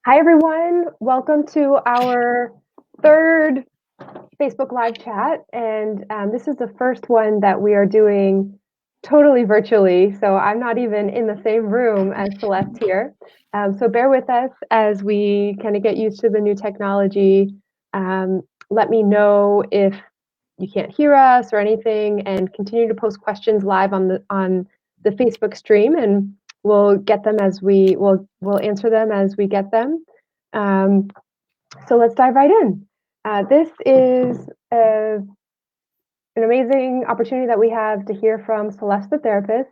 Hi, everyone. Welcome to our third Facebook Live chat. And this is the first one that we are doing totally virtually. So I'm not even in the same room as Celeste here. So bear with us as we kind of get used to the new technology. Let me know if you can't hear us or anything, and continue to post questions live on the Facebook stream, and we'll get them as we'll answer them as we get them. Um, so let's dive right in. This is an amazing opportunity that we have to hear from Celeste the Therapist.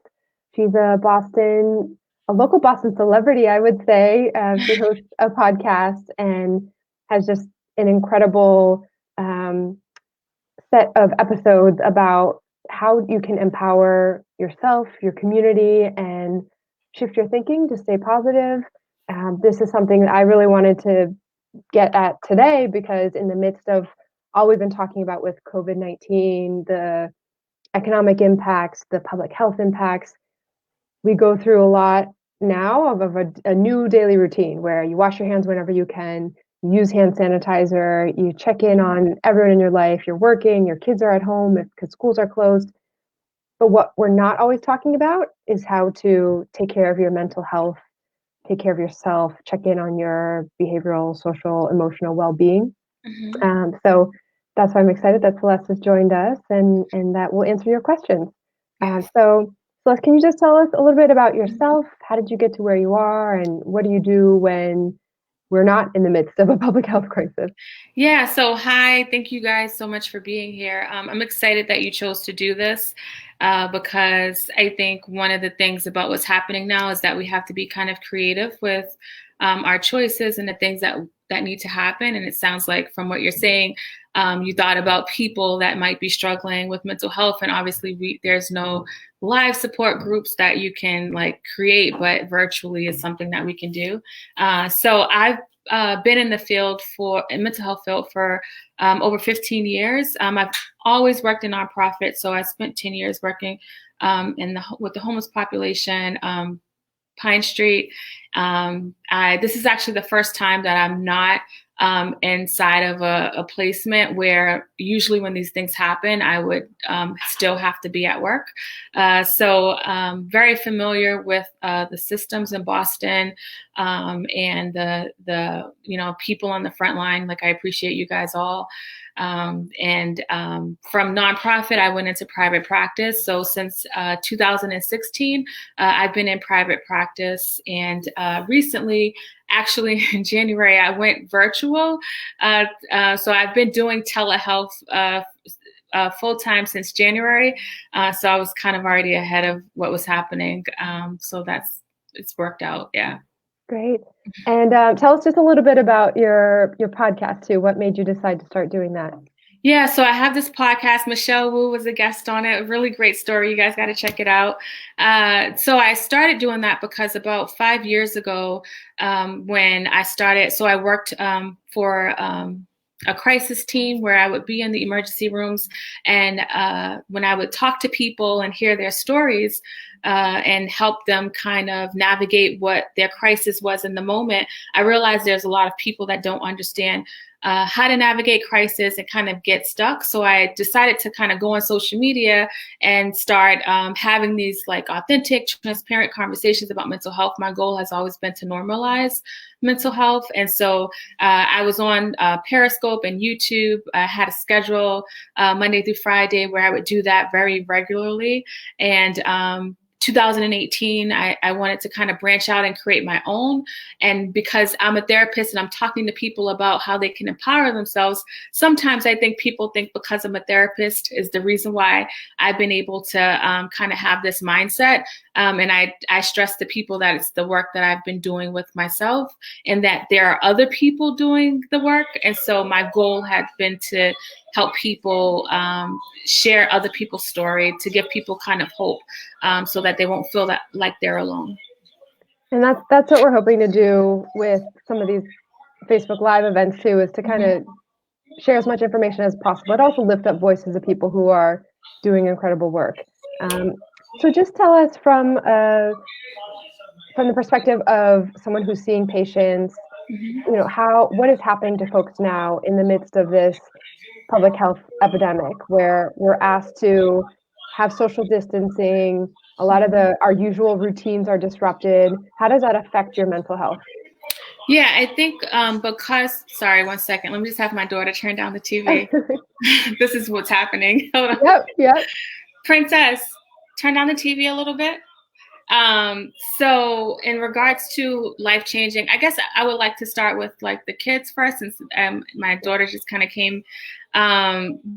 She's a local Boston celebrity, I would say. She hosts a podcast and has just an incredible set of episodes about how you can empower yourself, your community, and shift your thinking to stay positive. This is something that I really wanted to get at today because, in the midst of all we've been talking about with COVID-19, the economic impacts, the public health impacts, we go through a lot now of a new daily routine where you wash your hands whenever you can, you use hand sanitizer, you check in on everyone in your life, you're working, your kids are at home because schools are closed. But what we're not always talking about is how to take care of your mental health, take care of yourself, check in on your behavioral, social, emotional well-being. So that's why I'm excited that Celeste has joined us and that we'll answer your questions. So Celeste, can you just tell us a little bit about yourself? How did you get to where you are, and what do you do when we're not in the midst of a public health crisis? Yeah, so hi, thank you guys so much for being here. I'm excited that you chose to do this because I think one of the things about what's happening now is that we have to be kind of creative with our choices and the things that need to happen. And it sounds like from what you're saying, you thought about people that might be struggling with mental health, and obviously there's no live support groups that you can create, but virtually is something that we can do. So I've been in the mental health field for over 15 years. I've always worked in nonprofit, so I spent 10 years working with the homeless population, Pine Street. This is actually the first time that I'm not inside of a placement where usually when these things happen, I would still have to be at work. So very familiar with the systems in Boston and the people on the front line. I appreciate you guys all. From nonprofit, I went into private practice. So since 2016, I've been in private practice, and recently, actually in January, I went virtual. So I've been doing telehealth full time since January. So I was kind of already ahead of what was happening. So it's worked out. Yeah. Great. And tell us just a little bit about your podcast too. What made you decide to start doing that? Yeah, so I have this podcast. Michelle Wu was a guest on it. A really great story. You guys got to check it out. So I started doing that because about 5 years ago, when I started, so I worked for a crisis team where I would be in the emergency rooms, and when I would talk to people and hear their stories and help them kind of navigate what their crisis was in the moment, I realized there's a lot of people that don't understand how to navigate crisis and kind of get stuck. So I decided to kind of go on social media and start having these authentic, transparent conversations about mental health. My goal has always been to normalize mental health. And so I was on Periscope and YouTube. I had a schedule Monday through Friday where I would do that very regularly. And 2018, I wanted to kind of branch out and create my own. And because I'm a therapist and I'm talking to people about how they can empower themselves, sometimes I think people think because I'm a therapist is the reason why I've been able to kind of have this mindset. And I stress to people that it's the work that I've been doing with myself and that there are other people doing the work. And so my goal had been to help people share other people's story, to give people kind of hope so that they won't feel that like they're alone. And that's what we're hoping to do with some of these Facebook Live events too, is to kind of share as much information as possible, but also lift up voices of people who are doing incredible work. So just tell us from the perspective of someone who's seeing patients, you know, what is happening to folks now in the midst of this public health epidemic where we're asked to have social distancing, a lot of our usual routines are disrupted. How does that affect your mental health? Yeah, I think because, sorry, one second. Let me just have my daughter turn down the TV. This is what's happening. Hold on. Yep. Princess, turn down the TV a little bit. So in regards to life changing, I guess I would like to start with like the kids first, since my daughter just kind of came.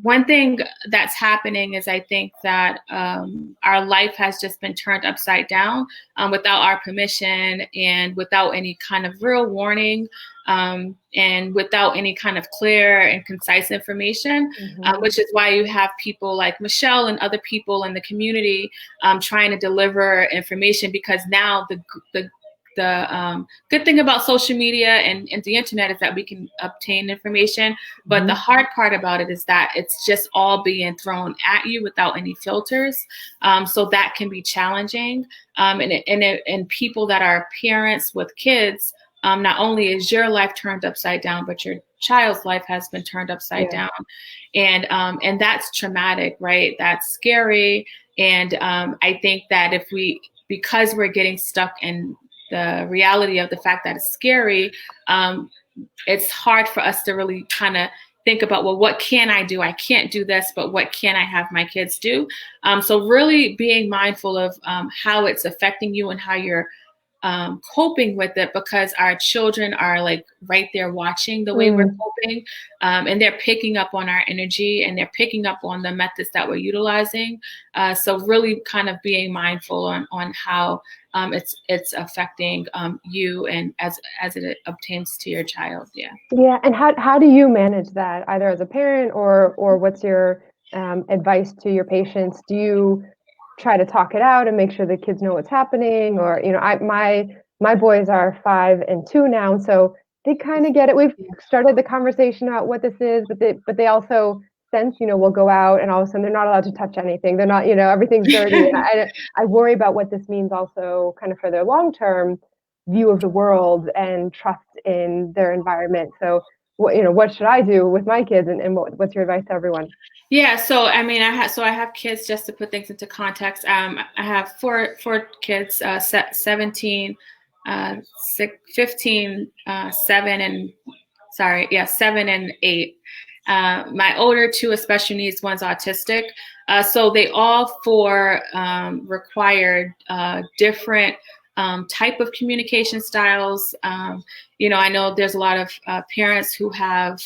One thing that's happening is I think that our life has just been turned upside down without our permission and without any kind of real warning, and without any kind of clear and concise information, which is why you have people like Michelle and other people in the community trying to deliver information, because now the good thing about social media and the internet is that we can obtain information. But the hard part about it is that it's just all being thrown at you without any filters. So that can be challenging. And people that are parents with kids, not only is your life turned upside down, but your child's life has been turned upside down. And that's traumatic, right? That's scary. And I think that because we're getting stuck in the reality of the fact that it's scary, it's hard for us to really kind of think about, well, what can I do? I can't do this, but what can I have my kids do? So really being mindful of how it's affecting you and how you're coping with it, because our children are like right there watching the way we're coping, and they're picking up on our energy and they're picking up on the methods that we're utilizing. So really kind of being mindful on how it's affecting you and as it obtains to your child. Yeah. And how do you manage that, either as a parent or what's your advice to your patients? Do you try to talk it out and make sure the kids know what's happening? Or, you know, my boys are 5 and 2 now, so they kind of get it. We've started the conversation about what this is, but they also sense, you know, we'll go out and all of a sudden they're not allowed to touch anything. They're not, you know, everything's dirty. And I worry about what this means also kind of for their long-term view of the world and trust in their environment. So what should I do with my kids, and what's your advice to everyone? Yeah, so I mean, I have kids, just to put things into context. I have four kids, 17, 15, 7 and 8. My older 2 are special needs, one's autistic. So they all 4 required different type of communication styles. You know, I know there's a lot of parents who have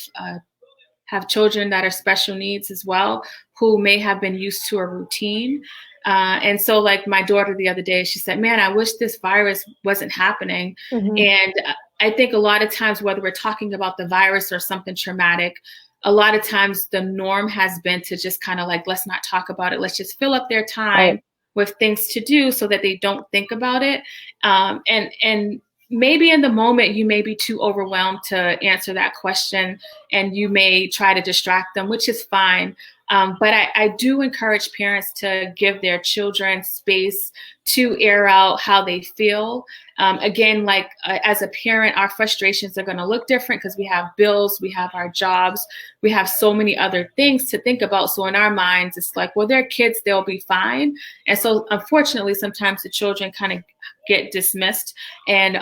children that are special needs as well, who may have been used to a routine. And so like my daughter the other day, she said, man, I wish this virus wasn't happening. And I think a lot of times, whether we're talking about the virus or something traumatic, a lot of times the norm has been to just kind of like, let's not talk about it. Let's just fill up their time with things to do so that they don't think about it. And maybe in the moment you may be too overwhelmed to answer that question, and you may try to distract them, which is fine. But I do encourage parents to give their children space to air out how they feel. Again, like as a parent, our frustrations are going to look different because we have bills, we have our jobs, we have so many other things to think about. So in our minds, it's like, well, they're kids, they'll be fine. And so unfortunately, sometimes the children kind of get dismissed. And,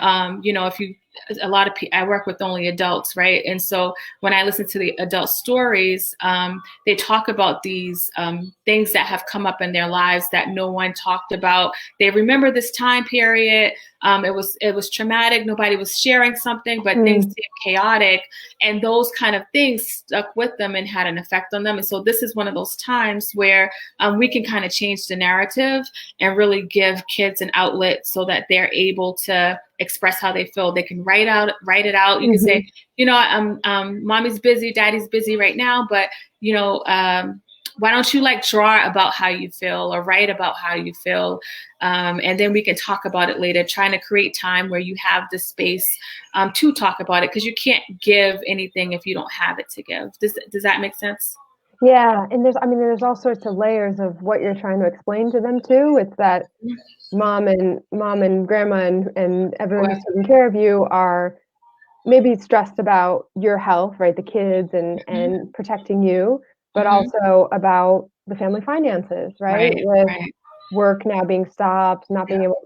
you know, I work with only adults, right? And so when I listen to the adult stories, they talk about these things that have come up in their lives that no one talked about. They remember this time period. It was traumatic. Nobody was sharing something, but things seemed chaotic. And those kind of things stuck with them and had an effect on them. And so this is one of those times where we can kind of change the narrative and really give kids an outlet so that they're able to express how they feel. They can write it out. You can say, you know, mommy's busy, daddy's busy right now, but you know, why don't you like draw about how you feel or write about how you feel? And then we can talk about it later, trying to create time where you have the space to talk about it, because you can't give anything if you don't have it to give. Does that make sense? Yeah. And there's all sorts of layers of what you're trying to explain to them too. It's that mom and grandma and everyone who's taking care of you are maybe stressed about your health, right? The kids Mhm. and protecting you, but Mhm. also about the family finances, right? Right, With right. work now being stopped, not Yeah, being able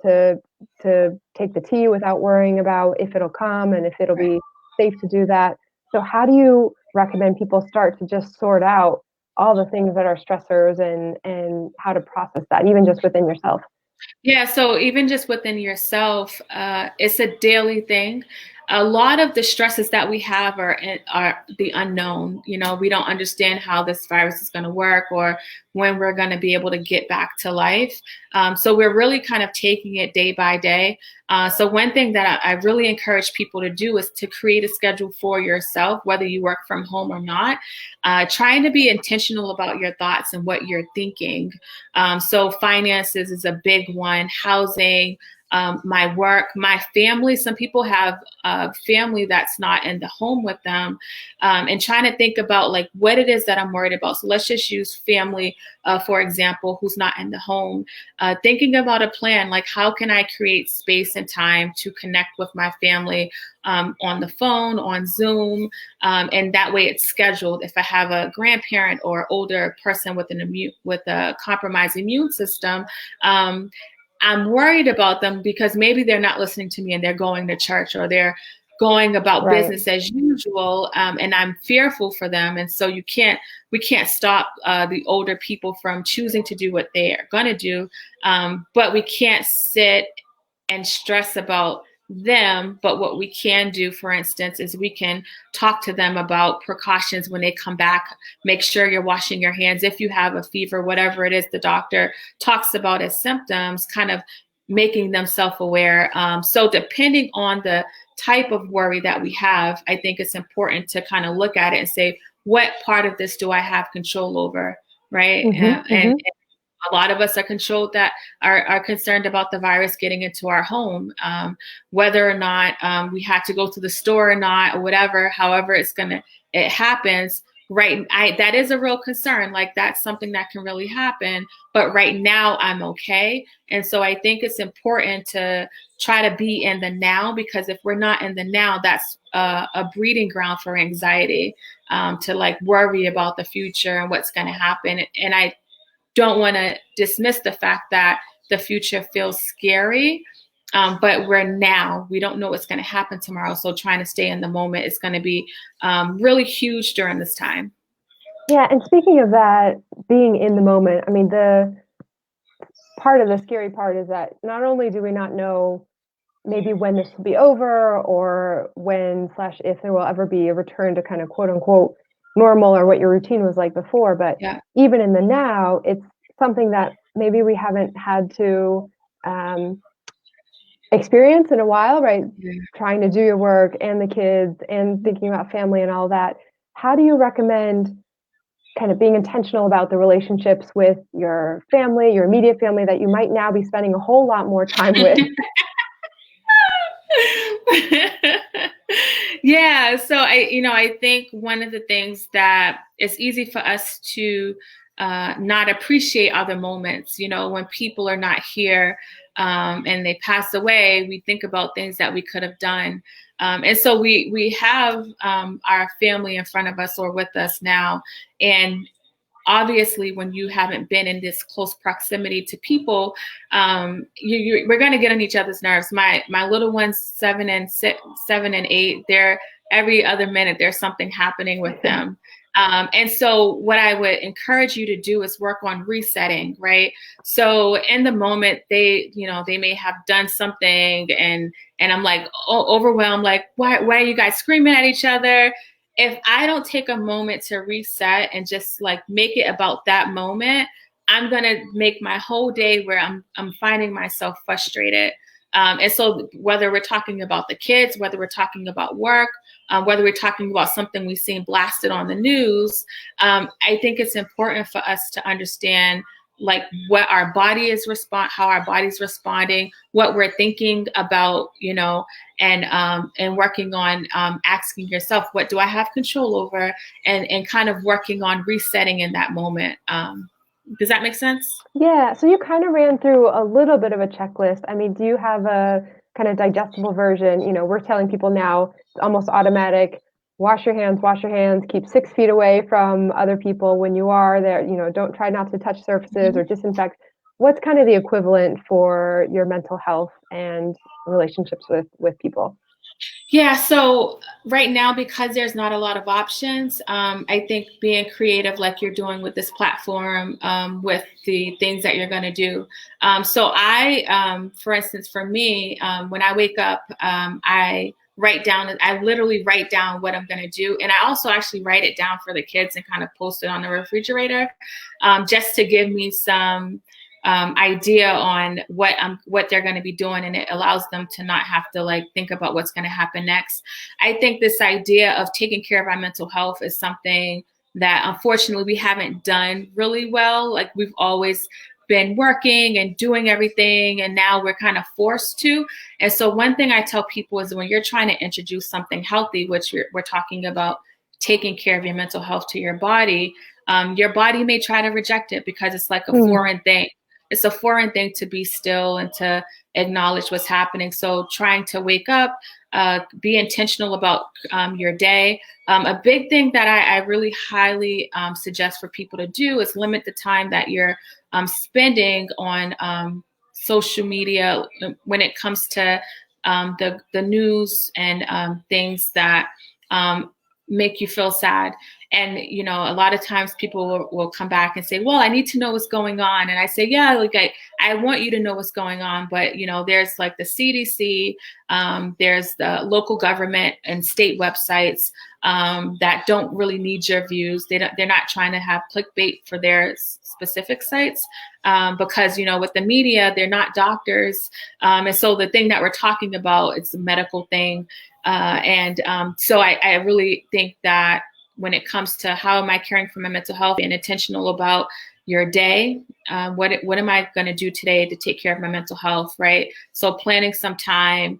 to take the tea without worrying about if it'll come and if it'll right. be safe to do that. So how do you recommend people start to just sort out all the things that are stressors and how to process that, even just within yourself? Yeah, so even just within yourself, it's a daily thing. A lot of the stresses that we have are the unknown. You know, we don't understand how this virus is going to work or when we're going to be able to get back to life. So we're really kind of taking it day by day. So one thing that I really encourage people to do is to create a schedule for yourself, whether you work from home or not. Trying to be intentional about your thoughts and what you're thinking. So finances is a big one, housing, my work, my family. Some people have a family that's not in the home with them, and trying to think about like what it is that I'm worried about. So let's just use family, for example, who's not in the home. Thinking about a plan, like how can I create space and time to connect with my family on the phone, on Zoom, and that way it's scheduled. If I have a grandparent or older person with with a compromised immune system, I'm worried about them because maybe they're not listening to me and they're going to church or they're going about Right. business as usual, and I'm fearful for them. And so we can't stop the older people from choosing to do what they are going to do, but we can't sit and stress about them. But what we can do, for instance, is we can talk to them about precautions when they come back. Make sure you're washing your hands. If you have a fever, whatever it is the doctor talks about as symptoms, kind of making them self-aware. So depending on the type of worry that we have, I think it's important to kind of look at it and say, what part of this do I have control over? Right. Hmm. And Hmm. a lot of us are controlled that are concerned about the virus getting into our home, whether or not we had to go to the store or not, or whatever. However, it happens. Right, that is a real concern. Like that's something that can really happen. But right now, I'm okay, and so I think it's important to try to be in the now because if we're not in the now, that's a breeding ground for anxiety, to like worry about the future and what's going to happen. And I don't want to dismiss the fact that the future feels scary, but we're now. We don't know what's going to happen tomorrow. So trying to stay in the moment is going to be really huge during this time. Yeah, and speaking of that, being in the moment, I mean, the part of the scary part is that not only do we not know maybe when this will be over or when slash if there will ever be a return to kind of quote unquote normal or what your routine was like before, but Yeah. even in the now, it's something that maybe we haven't had to um, experience in a while, right? Yeah. Trying to do your work and the kids and thinking about family and all that. How do you recommend kind of being intentional about the relationships with your family, your immediate family that you might now be spending a whole lot more time with? Yeah, so I think one of the things that it's easy for us to not appreciate other moments. You know, when people are not here, and they pass away, we think about things that we could have done. And so we have our family in front of us or with us now, and obviously when you haven't been in this close proximity to people, we're going to get on each other's nerves. My little ones, 7 and 8, they're every other minute there's something happening with them. And so what I would encourage you to do is work on resetting, right? So in the moment they may have done something and I'm like overwhelmed, like why are you guys screaming at each other? If I don't take a moment to reset and just like make it about that moment, I'm gonna make my whole day where I'm finding myself frustrated. And so whether we're talking about the kids, whether we're talking about work, whether we're talking about something we've seen blasted on the news, I think it's important for us to understand like what our body is how our body's responding, what we're thinking about, and working on asking yourself, what do I have control over, and kind of working on resetting in that moment. Does that make sense? Yeah, so you kind of ran through a little bit of a checklist. I mean, do you have kind of digestible version. We're telling people now it's almost automatic. Wash your hands, keep 6 feet away from other people when you are there. Don't try not to touch surfaces or disinfect. What's kind of the equivalent for your mental health and relationships with people? Yeah, so right now, because there's not a lot of options, I think being creative, like you're doing with this platform, with the things that you're going to do. For instance, for me, when I wake up, I literally write down what I'm going to do. And I also actually write it down for the kids and kind of post it on the refrigerator, just to give me some idea on what they're going to be doing, and it allows them to not have to like think about what's going to happen next. I think this idea of taking care of our mental health is something that unfortunately we haven't done really well. Like we've always been working and doing everything, and now we're kind of forced to. And so one thing I tell people is when you're trying to introduce something healthy, which we're talking about taking care of your mental health to your body may try to reject it because it's like a foreign thing. It's a foreign thing to be still and to acknowledge what's happening. So trying to wake up, be intentional about your day. A big thing that I really highly suggest for people to do is limit the time that you're spending on social media when it comes to the news and things that make you feel sad. And, a lot of times people will come back and say, well, I need to know what's going on. And I say, yeah, like I want you to know what's going on. But, there's like the CDC, there's the local government and state websites that don't really need your views. They're not trying to have clickbait for their specific sites because, with the media, they're not doctors. And so the thing that we're talking about, it's a medical thing. So I really think that when it comes to how am I caring for my mental health, being intentional about your day, what am I going to do today to take care of my mental health, right? So planning some time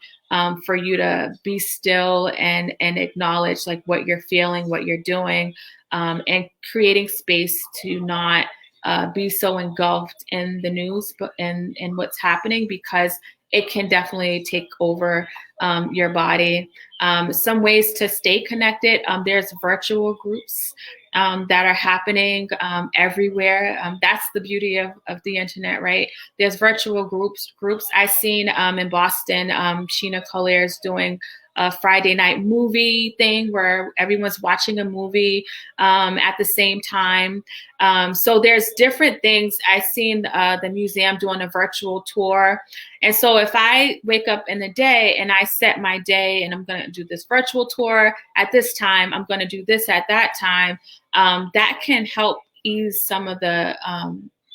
for you to be still and acknowledge like what you're feeling, what you're doing, and creating space to not be so engulfed in the news and what's happening, because it can definitely take over your body. Some ways to stay connected. There's virtual groups that are happening everywhere. That's the beauty of the internet, right? There's virtual groups. I've seen in Boston, Sheena Collier is doing a Friday night movie thing where everyone's watching a movie at the same time. So there's different things. I've seen the museum doing a virtual tour. And so if I wake up in the day and I set my day and I'm going to do this virtual tour at this time, I'm going to do this at that time, that can help ease some of the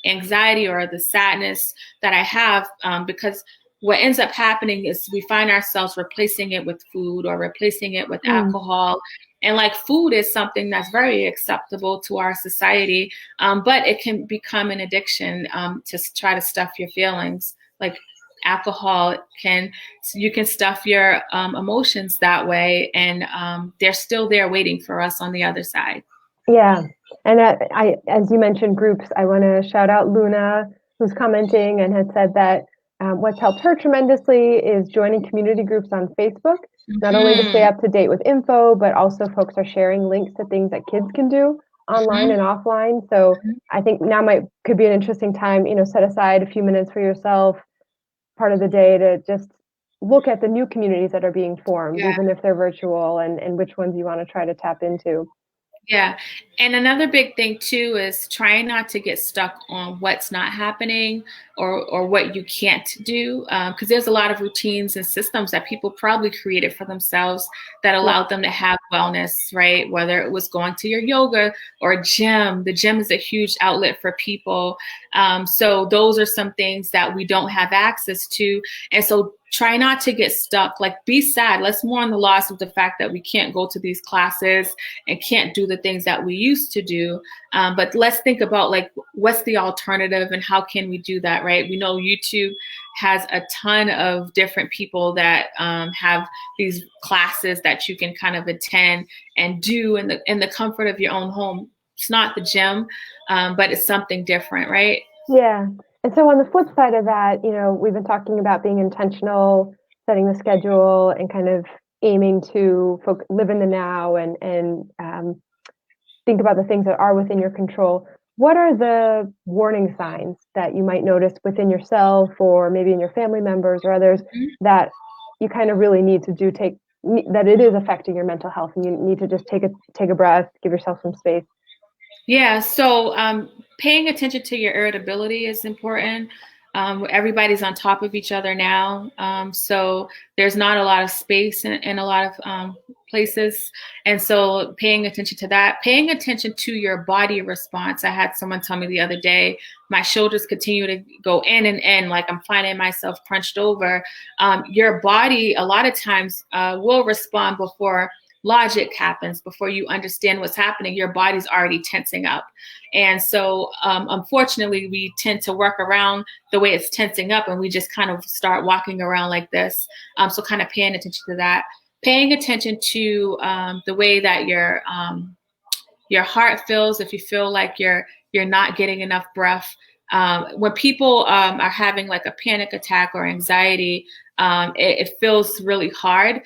anxiety or the sadness that I have, because what ends up happening is we find ourselves replacing it with food or replacing it with alcohol. And like food is something that's very acceptable to our society, but it can become an addiction to try to stuff your feelings. Like alcohol you can stuff your emotions that way, and they're still there waiting for us on the other side. Yeah. And as you mentioned groups, I want to shout out Luna, who's commenting and had said that what's helped her tremendously is joining community groups on Facebook, not only to stay up to date with info, but also folks are sharing links to things that kids can do online and offline. So I think now could be an interesting time, set aside a few minutes for yourself, part of the day, to just look at the new communities that are being formed, even if they're virtual, and which ones you want to try to tap into. Yeah. And another big thing too is trying not to get stuck on what's not happening or what you can't do. Because there's a lot of routines and systems that people probably created for themselves that allowed them to have wellness, right? Whether it was going to your yoga or gym. The gym is a huge outlet for people. So those are some things that we don't have access to. And so try not to get stuck, like be sad. Let's mourn the loss of the fact that we can't go to these classes and can't do the things that we used to do. But let's think about like, what's the alternative and how can we do that, right? We know YouTube has a ton of different people that have these classes that you can kind of attend and do in the comfort of your own home. It's not the gym, but it's something different, right? Yeah. And so on the flip side of that, we've been talking about being intentional setting the schedule and kind of aiming to live in the now and think about the things that are within your control, what are the warning signs that you might notice within yourself or maybe in your family members or others that you kind of really need to that it is affecting your mental health and you need to just take a breath, give yourself some space? Yeah, so paying attention to your irritability is important. Everybody's on top of each other now, so there's not a lot of space in a lot of places. And so paying attention to that, paying attention to your body response. I had someone tell me the other day, my shoulders continue to go in and in, like I'm finding myself crunched over. Your body a lot of times will respond before logic happens, before you understand what's happening. Your body's already tensing up. And so unfortunately, we tend to work around the way it's tensing up and we just kind of start walking around like this. So kind of paying attention to that, paying attention to the way that your heart feels. If you feel like you're not getting enough breath, when people are having like a panic attack or anxiety, it feels really hard.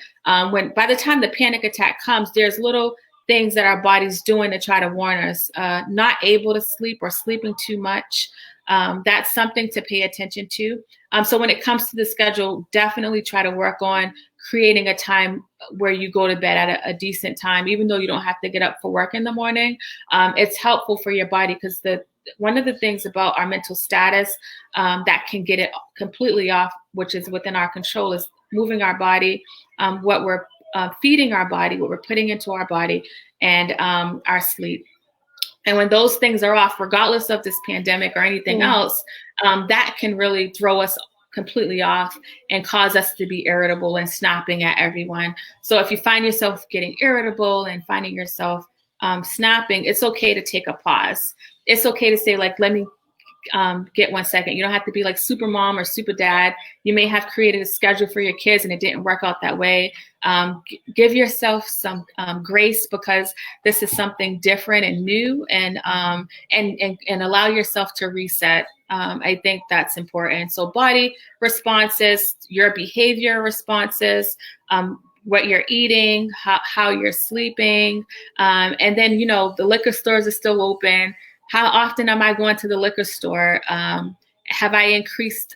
When by the time the panic attack comes, there's little things that our body's doing to try to warn us. Not able to sleep or sleeping too much. That's something to pay attention to. So when it comes to the schedule, definitely try to work on creating a time where you go to bed at a decent time, even though you don't have to get up for work in the morning. It's helpful for your body because one of the things about our mental status that can get it completely off, which is within our control, is moving our body, what we're feeding our body, what we're putting into our body, and our sleep. And when those things are off, regardless of this pandemic or anything else, that can really throw us completely off and cause us to be irritable and snapping at everyone. So if you find yourself getting irritable and finding yourself snapping, it's okay to take a pause. It's okay to say, like, let me get 1 second. You don't have to be like super mom or super dad. You may have created a schedule for your kids and it didn't work out that way. Give yourself some grace because this is something different and new, and allow yourself to reset. I think that's important. So body responses, your behavior responses, what you're eating, how you're sleeping, and then, the liquor stores are still open. How often am I going to the liquor store? Have I increased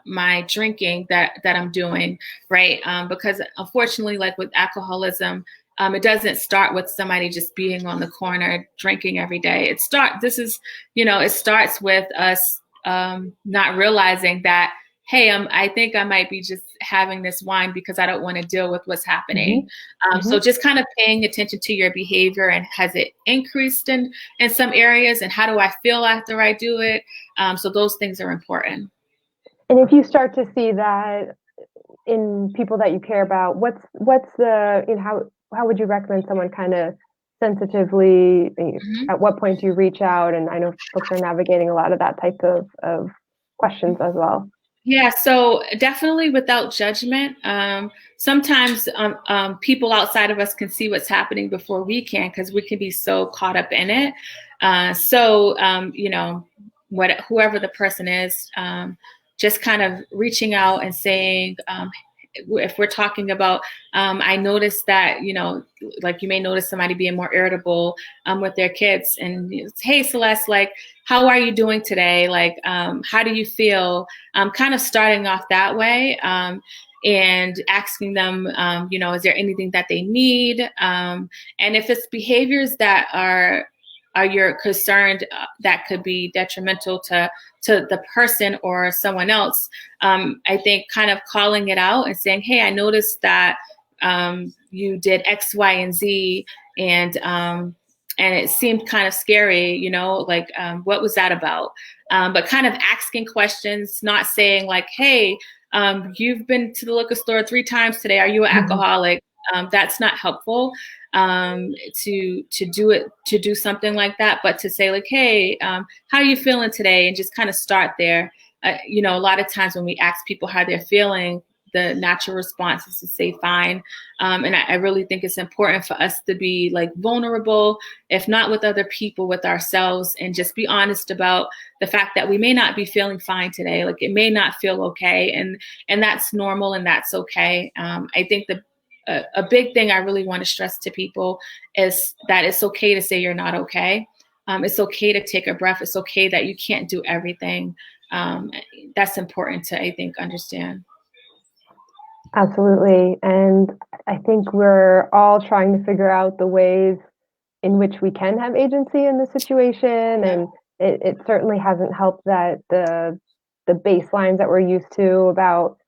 my drinking that I'm doing, right? Because unfortunately, like with alcoholism, it doesn't start with somebody just being on the corner drinking every day. It starts with us not realizing that, hey, I think I might be just having this wine because I don't want to deal with what's happening. So just kind of paying attention to your behavior, and has it increased in some areas, and how do I feel after I do it? So those things are important. And if you start to see that in people that you care about, what's the, how would you recommend someone kind of sensitively, at what point do you reach out? And I know folks are navigating a lot of that type of questions as well. Yeah, so definitely without judgment. Sometimes people outside of us can see what's happening before we can, because we can be so caught up in it. Whoever the person is, just kind of reaching out and saying, if we're talking about, I noticed that, like you may notice somebody being more irritable with their kids, and hey, Celeste, like, how are you doing today? Like, how do you feel? Kind of starting off that way, and asking them, is there anything that they need? And if it's behaviors that are you're concerned that could be detrimental to the person or someone else, I think kind of calling it out and saying, hey, I noticed that you did X, Y, and Z, and it seemed kind of scary, what was that about? But kind of asking questions, not saying like, hey, you've been to the liquor store 3 times today. Are you an alcoholic? That's not helpful. To do something like that, but to say like, hey, how are you feeling today? And just kind of start there. A lot of times when we ask people how they're feeling, the natural response is to say fine. And I really think it's important for us to be like vulnerable, if not with other people, with ourselves, and just be honest about the fact that we may not be feeling fine today. Like it may not feel okay, and that's normal and that's okay. I think a big thing I really want to stress to people is that it's okay to say you're not okay. It's okay to take a breath. It's okay that you can't do everything. That's important to, I think, understand. Absolutely. And I think we're all trying to figure out the ways in which we can have agency in this situation. Yeah. And it certainly hasn't helped that the baselines that we're used to about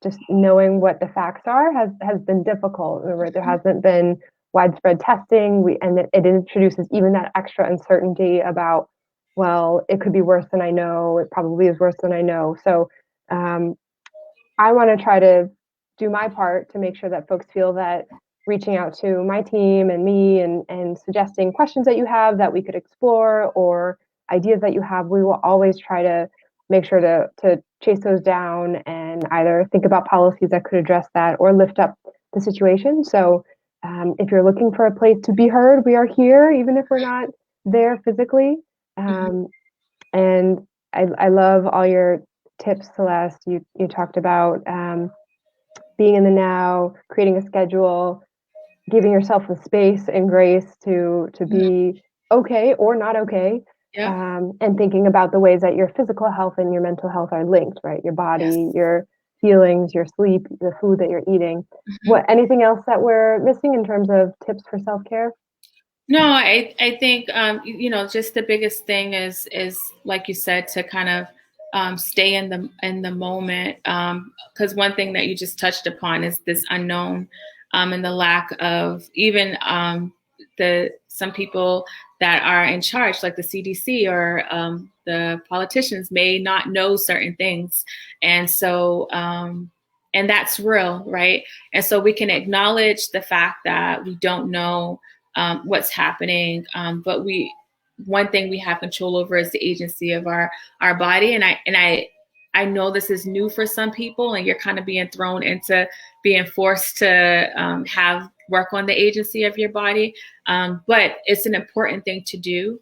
just knowing what the facts are has been difficult. Where there hasn't been widespread testing, and it introduces even that extra uncertainty about, well, it could be worse than I know. It probably is worse than I know. So I want to try to do my part to make sure that folks feel that reaching out to my team and me and suggesting questions that you have that we could explore or ideas that you have, we will always try to make sure to chase those down and either think about policies that could address that or lift up the situation. So if you're looking for a place to be heard, we are here, even if we're not there physically. And I love all your tips, Celeste. You talked about being in the now, creating a schedule, giving yourself the space and grace to be okay or not okay, Yeah. and thinking about the ways that your physical health and your mental health are linked, right? Your body, Yes. your feelings, your sleep, the food that you're eating. Mhm. What anything else that we're missing in terms of tips for self-care? No, I think just the biggest thing is like you said, to kind of stay in the moment, because one thing that you just touched upon is this unknown, and the lack of even the some people that are in charge, like the CDC or the politicians, may not know certain things, and so and that's real, right? And so we can acknowledge the fact that we don't know what's happening. But one thing we have control over is the agency of our body. And I know this is new for some people, and you're kind of being thrown into being forced to have work on the agency of your body. But it's an important thing to do,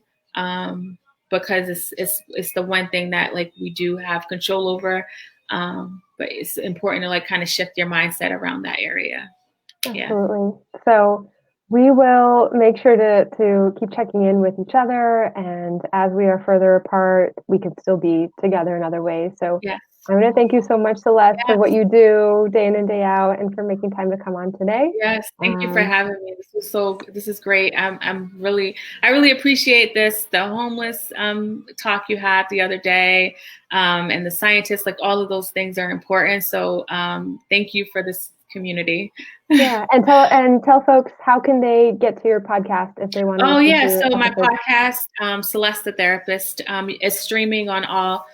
because it's the one thing that like we do have control over. But it's important to like kind of shift your mindset around that area. Yeah. Absolutely. So we will make sure to keep checking in with each other. And as we are further apart, we can still be together in other ways. So Yes. I'm going to thank you so much, Celeste, for what Yes. you do day in and day out and for making time to come on today. Yes, thank you for having me. This is great. I really appreciate this. The homeless talk you had the other day, and the scientists, like all of those things are important. So thank you for this community. Yeah, and tell folks, how can they get to your podcast if they want to Oh listen yeah, to so my episodes? podcast, Celeste the Therapist, is streaming on all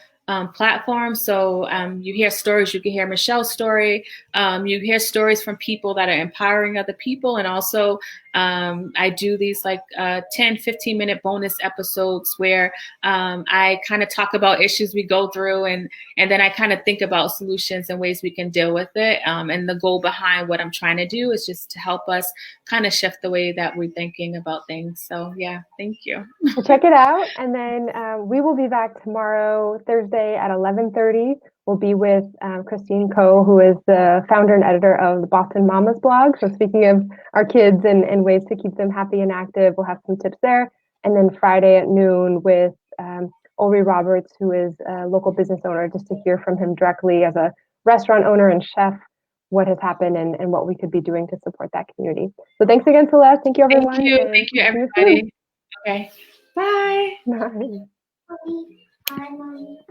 platforms. So you hear stories, you can hear Michelle's story, you hear stories from people that are empowering other people, and also I do these like 10, 15-minute bonus episodes where I kind of talk about issues we go through, and then I kind of think about solutions and ways we can deal with it. And the goal behind what I'm trying to do is just to help us kind of shift the way that we're thinking about things. So yeah, thank you. So check it out, and then we will be back tomorrow, Thursday at 11:30. We'll be with Christine Coe, who is the founder and editor of the Boston Mamas blog. So speaking of our kids and ways to keep them happy and active, we'll have some tips there. And then Friday at noon with Ulrich Roberts, who is a local business owner, just to hear from him directly as a restaurant owner and chef, what has happened and what we could be doing to support that community. So thanks again, Celeste. Thank you, everyone. Thank you, everybody. Okay, bye. Bye. Mommy. Hi, mommy.